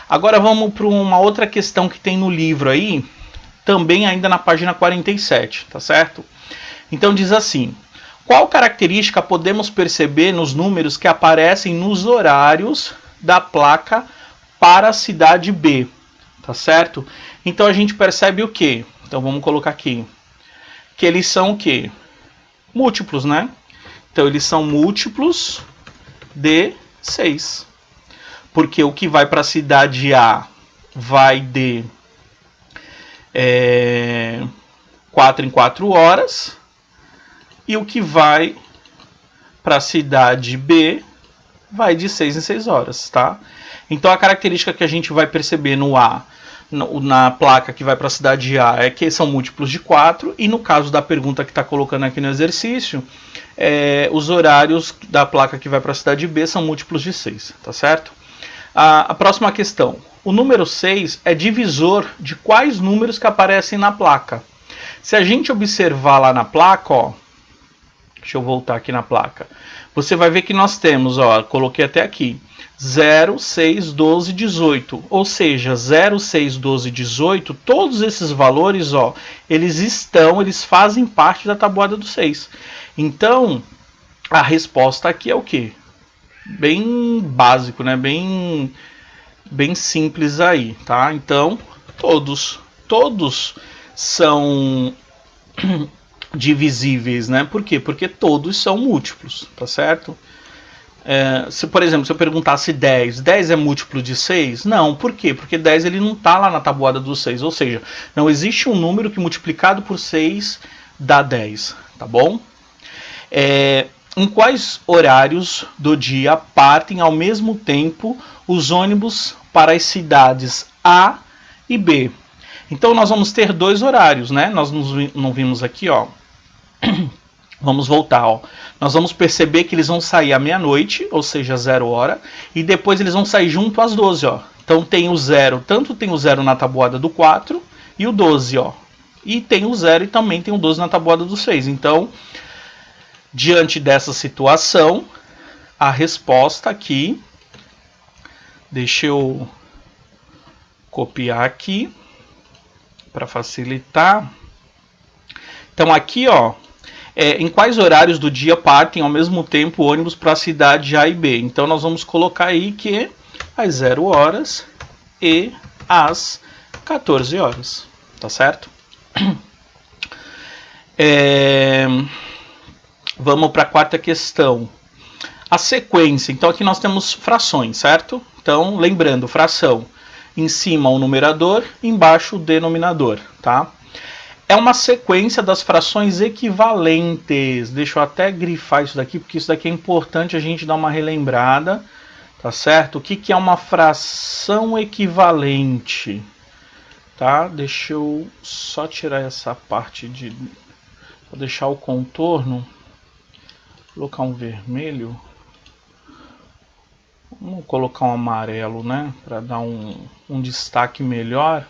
Agora vamos para uma outra questão que tem no livro aí, também ainda na página 47, tá certo? Então diz assim: qual característica podemos perceber nos números que aparecem nos horários da placa para a cidade B? Tá certo? Então a gente percebe o quê? Então vamos colocar aqui. Que eles são o quê? Múltiplos, né? Então eles são múltiplos de 6. Porque o que vai para a cidade A vai de 4 em 4 horas. E o que vai para a cidade B vai de 6 em 6 horas, tá? Então a característica que a gente vai perceber no A, na placa que vai para a cidade A, é que são múltiplos de 4. E no caso da pergunta que está colocando aqui no exercício, os horários da placa que vai para a cidade B são múltiplos de 6, tá certo? A próxima questão. O número 6 é divisor de quais números que aparecem na placa? Se a gente observar lá na placa, ó, deixa eu voltar aqui na placa. Você vai ver que nós temos, ó, coloquei até aqui, 0, 6, 12, 18. Ou seja, 0, 6, 12, 18, todos esses valores, ó, eles fazem parte da tabuada do 6. Então, a resposta aqui é o quê? Bem básico, né? Bem simples aí, tá? Então, todos são divisíveis, né? Por quê? Porque todos são múltiplos, tá certo? Se, por exemplo, se eu perguntasse 10 é múltiplo de 6? Não, por quê? Porque 10 ele não está lá na tabuada dos 6, ou seja, não existe um número que multiplicado por 6 dá 10, tá bom? Em quais horários do dia partem ao mesmo tempo os ônibus para as cidades A e B? Então nós vamos ter dois horários, né? Nós não vimos aqui, ó. Vamos voltar, ó. Nós vamos perceber que eles vão sair à meia-noite, ou seja, 0 hora, e depois eles vão sair junto às 12, ó. Então tem o 0, tanto tem o 0 na tabuada do 4 e o 12, ó. E tem o 0 e também tem o 12 na tabuada do 6. Então, diante dessa situação, a resposta aqui, deixa eu copiar aqui para facilitar. Então aqui, ó, em quais horários do dia partem ao mesmo tempo ônibus para a cidade A e B? Então nós vamos colocar aí que às 0 horas e às 14 horas, tá certo? Vamos para a quarta questão. A sequência. Então aqui nós temos frações, certo? Então, lembrando, fração. Em cima o numerador, embaixo o denominador, tá? É uma sequência das frações equivalentes. Deixa eu até grifar isso daqui, porque isso daqui é importante a gente dar uma relembrada, tá certo? O que é uma fração equivalente? Tá? Deixa eu só tirar essa parte de... Vou deixar o contorno. Colocar um vermelho. Vamos colocar um amarelo, né? Para dar um destaque melhor.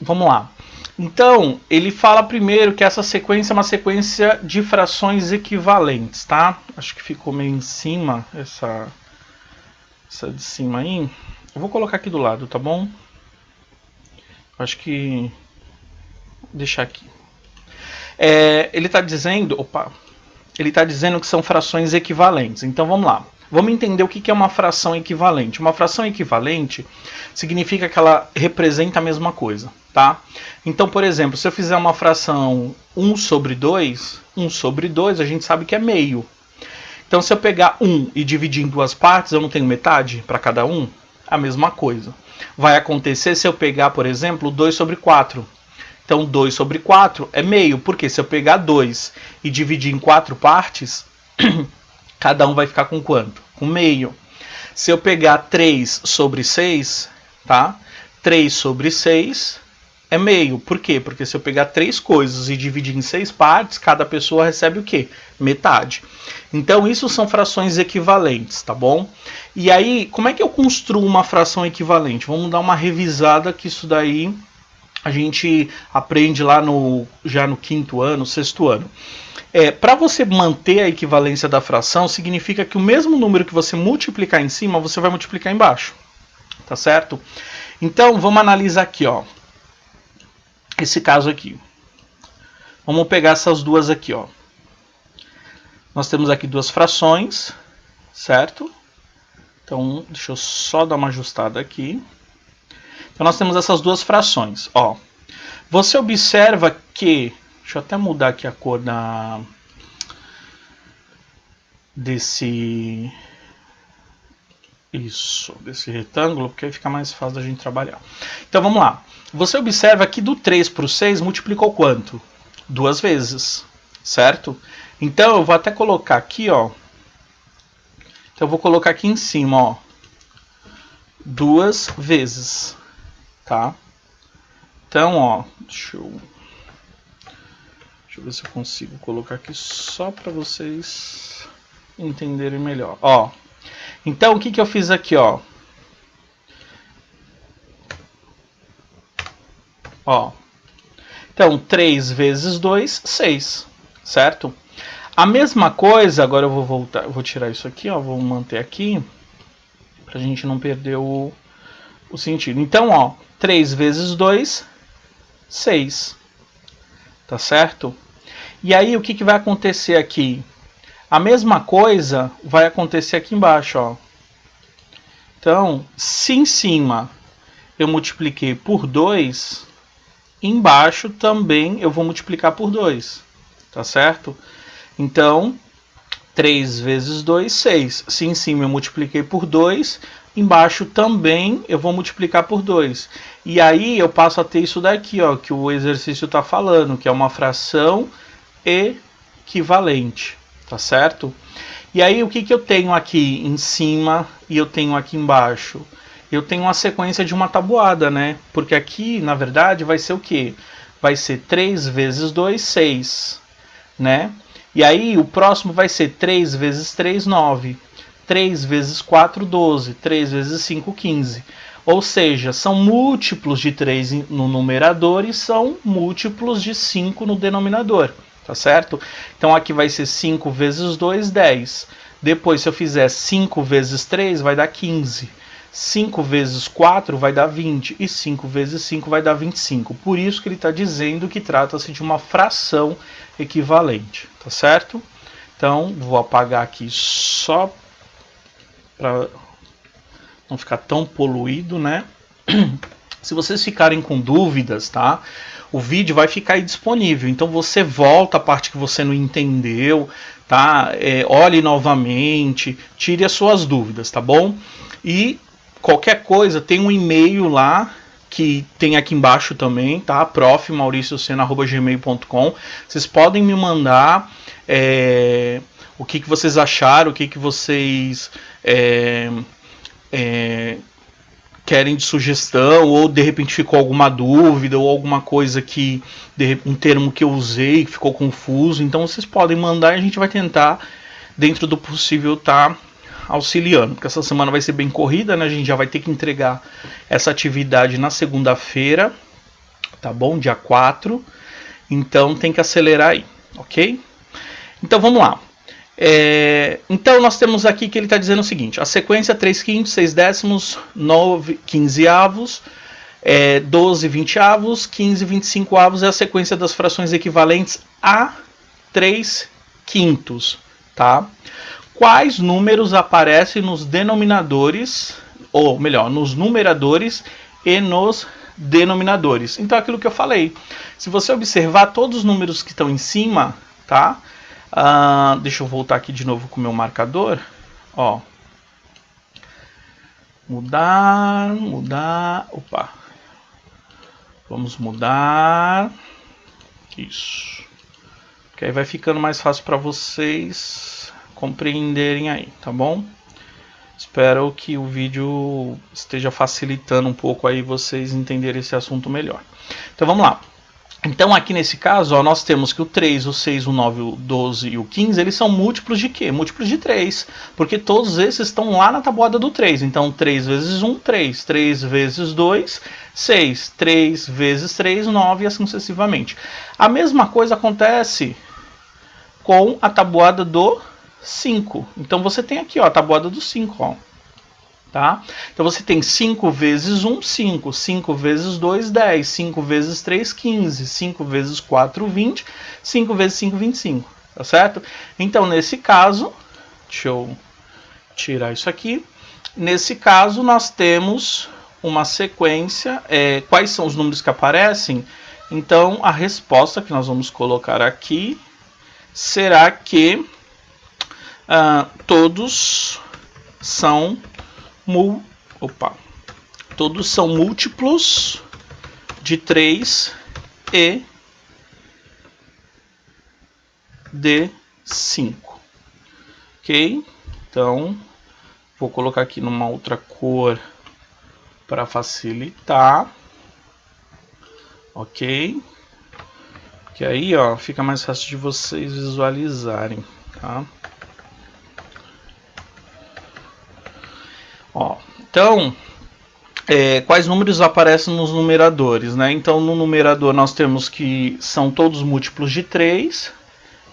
Vamos lá. Então, ele fala primeiro que essa sequência é uma sequência de frações equivalentes, tá? Acho que ficou meio em cima essa de cima aí. Eu vou colocar aqui do lado, tá bom? Acho que... Vou deixar aqui. Ele está dizendo... Opa! Ele está dizendo que são frações equivalentes. Então, vamos lá. Vamos entender o que é uma fração equivalente. Uma fração equivalente significa que ela representa a mesma coisa, tá? Então, por exemplo, se eu fizer uma fração 1 sobre 2, 1 sobre 2 a gente sabe que é meio. Então, se eu pegar 1 e dividir em duas partes, eu não tenho metade para cada um? A mesma coisa. Vai acontecer se eu pegar, por exemplo, 2 sobre 4. Então, 2 sobre 4 é meio, porque se eu pegar 2 e dividir em 4 partes, cada um vai ficar com quanto? Com meio. Se eu pegar 3 sobre 6, tá? 3 sobre 6 é meio. Por quê? Porque se eu pegar 3 coisas e dividir em 6 partes, cada pessoa recebe o quê? Metade. Então, isso são frações equivalentes, tá bom? E aí, como é que eu construo uma fração equivalente? Vamos dar uma revisada que isso daí a gente aprende lá já no 5º ano, 6º ano. Para você manter a equivalência da fração, significa que o mesmo número que você multiplicar em cima, você vai multiplicar embaixo. Tá certo? Então, vamos analisar aqui, ó. Esse caso aqui. Vamos pegar essas duas aqui, ó. Nós temos aqui duas frações, certo? Então, deixa eu só dar uma ajustada aqui. Então, nós temos essas duas frações, ó. Você observa que... Deixa eu até mudar aqui a cor desse retângulo, porque aí fica mais fácil da gente trabalhar. Então, vamos lá. Você observa que do 3 para o 6 multiplicou quanto? 2 vezes, certo? Então, eu vou até colocar aqui, ó. Então, eu vou colocar aqui em cima, ó. 2 vezes, tá? Então, ó, deixa eu ver se eu consigo colocar aqui só para vocês entenderem melhor. Ó, então o que eu fiz aqui, ó? Ó, então 3 vezes 2, 6, certo? A mesma coisa, agora eu vou voltar, eu vou tirar isso aqui, ó, vou manter aqui, pra gente não perder o sentido. Então, ó, 3 vezes 2, 6, tá certo? E aí, o que vai acontecer aqui? A mesma coisa vai acontecer aqui embaixo, ó. Então, se em cima eu multipliquei por 2, embaixo também eu vou multiplicar por 2, tá certo? Então, 3 vezes 2, 6. Se em cima eu multipliquei por 2, embaixo também eu vou multiplicar por 2. E aí eu passo a ter isso daqui, ó, que o exercício está falando, que é uma fração equivalente, tá certo? E aí o que eu tenho aqui em cima e eu tenho aqui embaixo? Eu tenho uma sequência de uma tabuada, né? Porque aqui, na verdade, vai ser o quê? Vai ser 3 vezes 2, 6, né? E aí o próximo vai ser 3 vezes 3, 9. 3 vezes 4, 12. 3 vezes 5, 15. Ou seja, são múltiplos de 3 no numerador e são múltiplos de 5 no denominador. Tá certo? Então aqui vai ser 5 vezes 2, 10. Depois, se eu fizer 5 vezes 3, vai dar 15. 5 vezes 4 vai dar 20. E 5 vezes 5 vai dar 25. Por isso que ele está dizendo que trata-se de uma fração equivalente. Tá certo? Então, vou apagar aqui só para não ficar tão poluído, né? Se vocês ficarem com dúvidas, tá? O vídeo vai ficar aí disponível. Então você volta a parte que você não entendeu, tá? Olhe novamente, tire as suas dúvidas, tá bom? E qualquer coisa, tem um e-mail lá que tem aqui embaixo também, tá? profmauriciocena@gmail.com. Vocês podem me mandar o que vocês acharam, o que vocês querem de sugestão, ou de repente ficou alguma dúvida, ou alguma coisa que, um termo que eu usei que ficou confuso. Então vocês podem mandar e a gente vai tentar, dentro do possível, tá auxiliando. Porque essa semana vai ser bem corrida, né? A gente já vai ter que entregar essa atividade na segunda-feira, tá bom? Dia 4. Então tem que acelerar aí, ok? Então vamos lá. Então nós temos aqui que ele está dizendo o seguinte: a sequência 3 quintos, 6 décimos, 9 15avos, 12 20avos, 15 25avos é a sequência das frações equivalentes a 3 quintos, tá? Quais números aparecem nos denominadores, ou melhor, nos numeradores e nos denominadores? Então aquilo que eu falei, se você observar todos os números que estão em cima, tá? Deixa eu voltar aqui de novo com o meu marcador. Ó. Mudar. Opa. Vamos mudar. Isso. Que aí vai ficando mais fácil para vocês compreenderem aí, tá bom? Espero que o vídeo esteja facilitando um pouco aí vocês entenderem esse assunto melhor. Então vamos lá. Então aqui nesse caso, ó, nós temos que o 3, o 6, o 9, o 12 e o 15, eles são múltiplos de quê? Múltiplos de 3, porque todos esses estão lá na tabuada do 3. Então 3 vezes 1, 3, 3 vezes 2, 6, 3 vezes 3, 9 e assim sucessivamente. A mesma coisa acontece com a tabuada do 5. Então você tem aqui, ó, a tabuada do 5, ó. Tá? Então você tem 5 vezes 1, 5. 5 vezes 2, 10. 5 vezes 3, 15. 5 vezes 4, 20. 5 vezes 5, 25. Tá certo? Então, nesse caso, deixa eu tirar isso aqui. Nesse caso, nós temos uma sequência. Quais são os números que aparecem? Então, a resposta que nós vamos colocar aqui será que todos são todos são múltiplos de 3 e de 5. Ok? Então, vou colocar aqui numa outra cor para facilitar. Ok? Que aí, ó, fica mais fácil de vocês visualizarem, tá? Ó, então, quais números aparecem nos numeradores, né? Então, no numerador nós temos que são todos múltiplos de 3,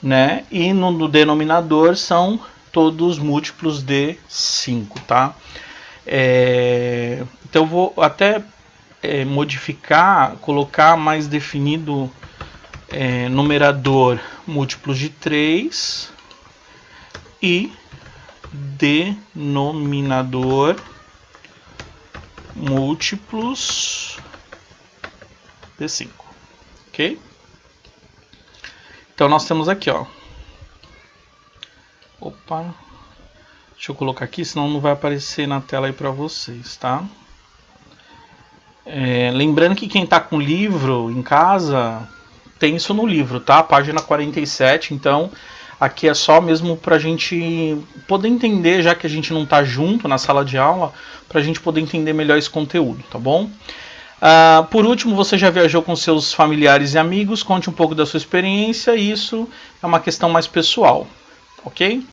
né? E no denominador são todos múltiplos de 5, tá? Então, eu vou até modificar, colocar mais definido numerador múltiplos de 3 e denominador múltiplos de 5, ok? Então nós temos aqui, ó. Opa, deixa eu colocar aqui, senão não vai aparecer na tela aí para vocês, tá? Lembrando que quem tá com livro em casa tem isso no livro, tá? Página 47, então aqui é só mesmo para a gente poder entender, já que a gente não está junto na sala de aula, para a gente poder entender melhor esse conteúdo, tá bom? Por último, você já viajou com seus familiares e amigos, conte um pouco da sua experiência, isso é uma questão mais pessoal, ok?